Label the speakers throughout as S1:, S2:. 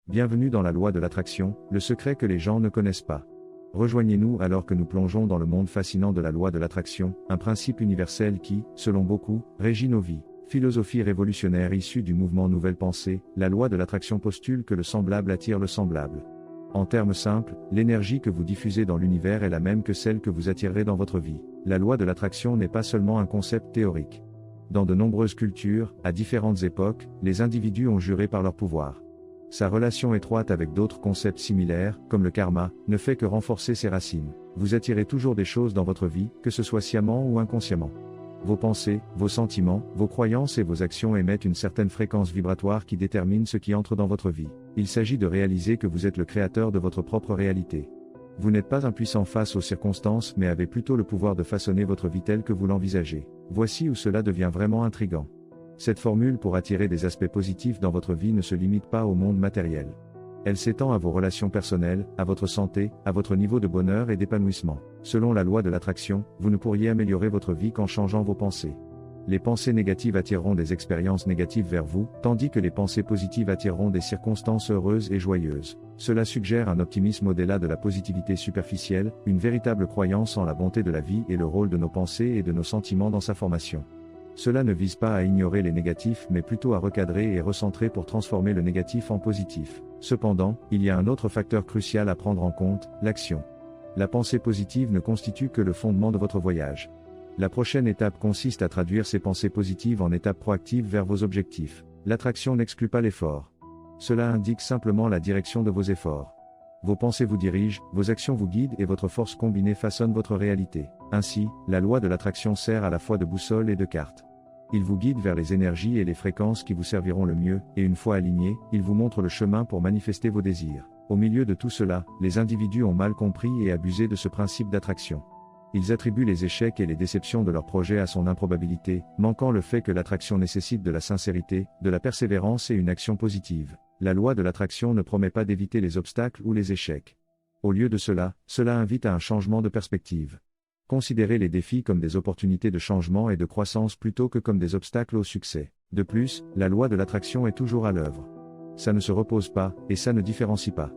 S1: Bienvenue dans la loi de l'attraction, le secret que les gens ne connaissent pas. Rejoignez-nous alors que nous plongeons dans le monde fascinant de la loi de l'attraction, un principe universel qui, selon beaucoup, régit nos vies. Philosophie révolutionnaire issue du mouvement Nouvelle Pensée, la loi de l'attraction postule que le semblable attire le semblable. En termes simples, l'énergie que vous diffusez dans l'univers est la même que celle que vous attirerez dans votre vie. La loi de l'attraction n'est pas seulement un concept théorique. Dans de nombreuses cultures, à différentes époques, les individus ont juré par leur pouvoir. Sa relation étroite avec d'autres concepts similaires, comme le karma, ne fait que renforcer ses racines. Vous attirez toujours des choses dans votre vie, que ce soit sciemment ou inconsciemment. Vos pensées, vos sentiments, vos croyances et vos actions émettent une certaine fréquence vibratoire qui détermine ce qui entre dans votre vie. Il s'agit de réaliser que vous êtes le créateur de votre propre réalité. Vous n'êtes pas impuissant face aux circonstances mais avez plutôt le pouvoir de façonner votre vie telle que vous l'envisagez. Voici où cela devient vraiment intriguant. Cette formule pour attirer des aspects positifs dans votre vie ne se limite pas au monde matériel. Elle s'étend à vos relations personnelles, à votre santé, à votre niveau de bonheur et d'épanouissement. Selon la loi de l'attraction, vous ne pourriez améliorer votre vie qu'en changeant vos pensées. Les pensées négatives attireront des expériences négatives vers vous, tandis que les pensées positives attireront des circonstances heureuses et joyeuses. Cela suggère un optimisme au-delà de la positivité superficielle, une véritable croyance en la bonté de la vie et le rôle de nos pensées et de nos sentiments dans sa formation. Cela ne vise pas à ignorer les négatifs mais plutôt à recadrer et recentrer pour transformer le négatif en positif. Cependant, il y a un autre facteur crucial à prendre en compte, l'action. La pensée positive ne constitue que le fondement de votre voyage. La prochaine étape consiste à traduire ces pensées positives en étapes proactives vers vos objectifs. L'attraction n'exclut pas l'effort. Cela indique simplement la direction de vos efforts. Vos pensées vous dirigent, vos actions vous guident et votre force combinée façonne votre réalité. Ainsi, la loi de l'attraction sert à la fois de boussole et de carte. Il vous guide vers les énergies et les fréquences qui vous serviront le mieux, et une fois alignés, il vous montre le chemin pour manifester vos désirs. Au milieu de tout cela, les individus ont mal compris et abusé de ce principe d'attraction. Ils attribuent les échecs et les déceptions de leur projet à son improbabilité, manquant le fait que l'attraction nécessite de la sincérité, de la persévérance et une action positive. La loi de l'attraction ne promet pas d'éviter les obstacles ou les échecs. Au lieu de cela, cela invite à un changement de perspective. Considérez les défis comme des opportunités de changement et de croissance plutôt que comme des obstacles au succès. De plus, la loi de l'attraction est toujours à l'œuvre. Ça ne se repose pas, et ça ne différencie pas.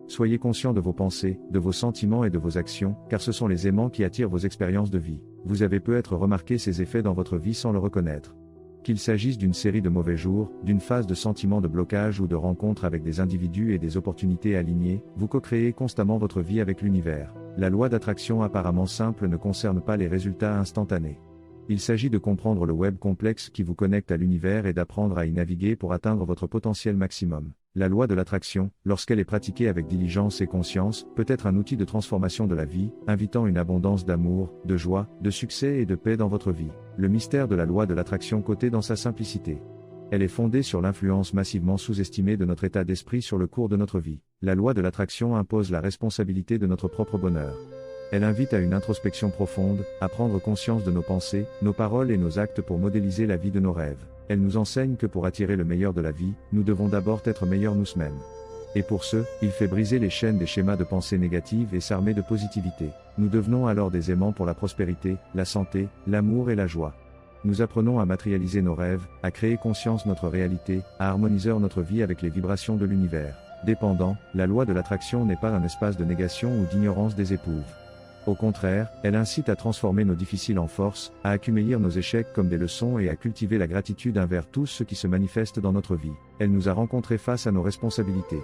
S1: Soyez conscient de vos pensées, de vos sentiments et de vos actions, car ce sont les aimants qui attirent vos expériences de vie. Vous avez peut-être remarqué ces effets dans votre vie sans le reconnaître. Qu'il s'agisse d'une série de mauvais jours, d'une phase de sentiments de blocage ou de rencontres avec des individus et des opportunités alignées, vous co-créez constamment votre vie avec l'univers. La loi d'attraction apparemment simple ne concerne pas les résultats instantanés. Il s'agit de comprendre le web complexe qui vous connecte à l'univers et d'apprendre à y naviguer pour atteindre votre potentiel maximum. La loi de l'attraction, lorsqu'elle est pratiquée avec diligence et conscience, peut être un outil de transformation de la vie, invitant une abondance d'amour, de joie, de succès et de paix dans votre vie. Le mystère de la loi de l'attraction coté dans sa simplicité. Elle est fondée sur l'influence massivement sous-estimée de notre état d'esprit sur le cours de notre vie. La loi de l'attraction impose la responsabilité de notre propre bonheur. Elle invite à une introspection profonde, à prendre conscience de nos pensées, nos paroles et nos actes pour modéliser la vie de nos rêves. Elle nous enseigne que pour attirer le meilleur de la vie, nous devons d'abord être meilleurs nous-mêmes. Et pour ce, il fait briser les chaînes des schémas de pensée négatives et s'armer de positivité. Nous devenons alors des aimants pour la prospérité, la santé, l'amour et la joie. Nous apprenons à matérialiser nos rêves, à créer conscience notre réalité, à harmoniser notre vie avec les vibrations de l'univers. Dépendant, la loi de l'attraction n'est pas un espace de négation ou d'ignorance des éprouves. Au contraire, elle incite à transformer nos difficiles en force, à accumuler nos échecs comme des leçons et à cultiver la gratitude envers tout ce qui se manifeste dans notre vie. Elle nous a rencontrés face à nos responsabilités.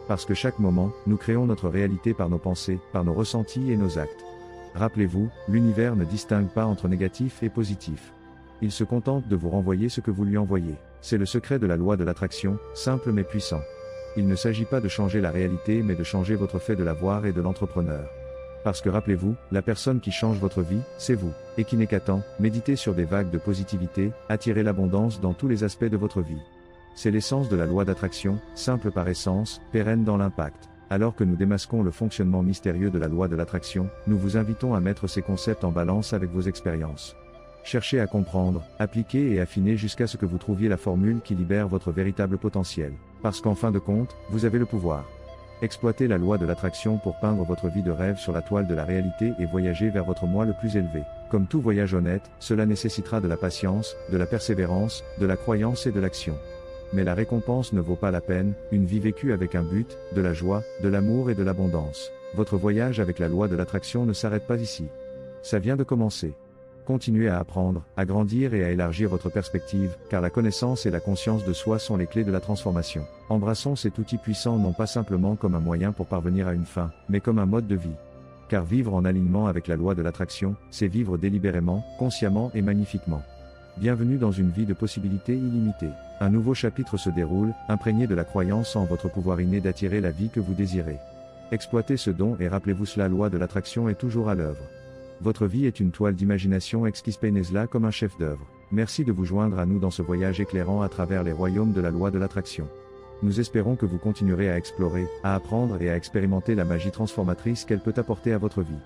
S1: Parce que chaque moment, nous créons notre réalité par nos pensées, par nos ressentis et nos actes. Rappelez-vous, l'univers ne distingue pas entre négatif et positif. Il se contente de vous renvoyer ce que vous lui envoyez. C'est le secret de la loi de l'attraction, simple mais puissant. Il ne s'agit pas de changer la réalité mais de changer votre fait de la voir et de l'entrepreneur. Parce que rappelez-vous, la personne qui change votre vie, c'est vous. Et qui n'est qu'à temps, méditez sur des vagues de positivité, attirez l'abondance dans tous les aspects de votre vie. C'est l'essence de la loi d'attraction, simple par essence, pérenne dans l'impact. Alors que nous démasquons le fonctionnement mystérieux de la loi de l'attraction, nous vous invitons à mettre ces concepts en balance avec vos expériences. Cherchez à comprendre, appliquer et affiner jusqu'à ce que vous trouviez la formule qui libère votre véritable potentiel. Parce qu'en fin de compte, vous avez le pouvoir. Exploitez la loi de l'attraction pour peindre votre vie de rêve sur la toile de la réalité et voyager vers votre moi le plus élevé. Comme tout voyage honnête, cela nécessitera de la patience, de la persévérance, de la croyance et de l'action. mais la récompense ne vaut pas la peine, une vie vécue avec un but, de la joie, de l'amour et de l'abondance. Votre voyage avec la loi de l'attraction ne s'arrête pas ici. Ça vient de commencer. Continuez à apprendre, à grandir et à élargir votre perspective, car la connaissance et la conscience de soi sont les clés de la transformation. Embrassons cet outil puissant non pas simplement comme un moyen pour parvenir à une fin, mais comme un mode de vie. Car vivre en alignement avec la loi de l'attraction, c'est vivre délibérément, consciemment et magnifiquement. Bienvenue dans une vie de possibilités illimitées. Un nouveau chapitre se déroule, imprégné de la croyance en votre pouvoir inné d'attirer la vie que vous désirez. Exploitez ce don et rappelez-vous la loi de l'attraction est toujours à l'œuvre. Votre vie est une toile d'imagination exquise, peignez-la comme un chef-d'œuvre. Merci de vous joindre à nous dans ce voyage éclairant à travers les royaumes de la loi de l'attraction. Nous espérons que vous continuerez à explorer, à apprendre et à expérimenter la magie transformatrice qu'elle peut apporter à votre vie.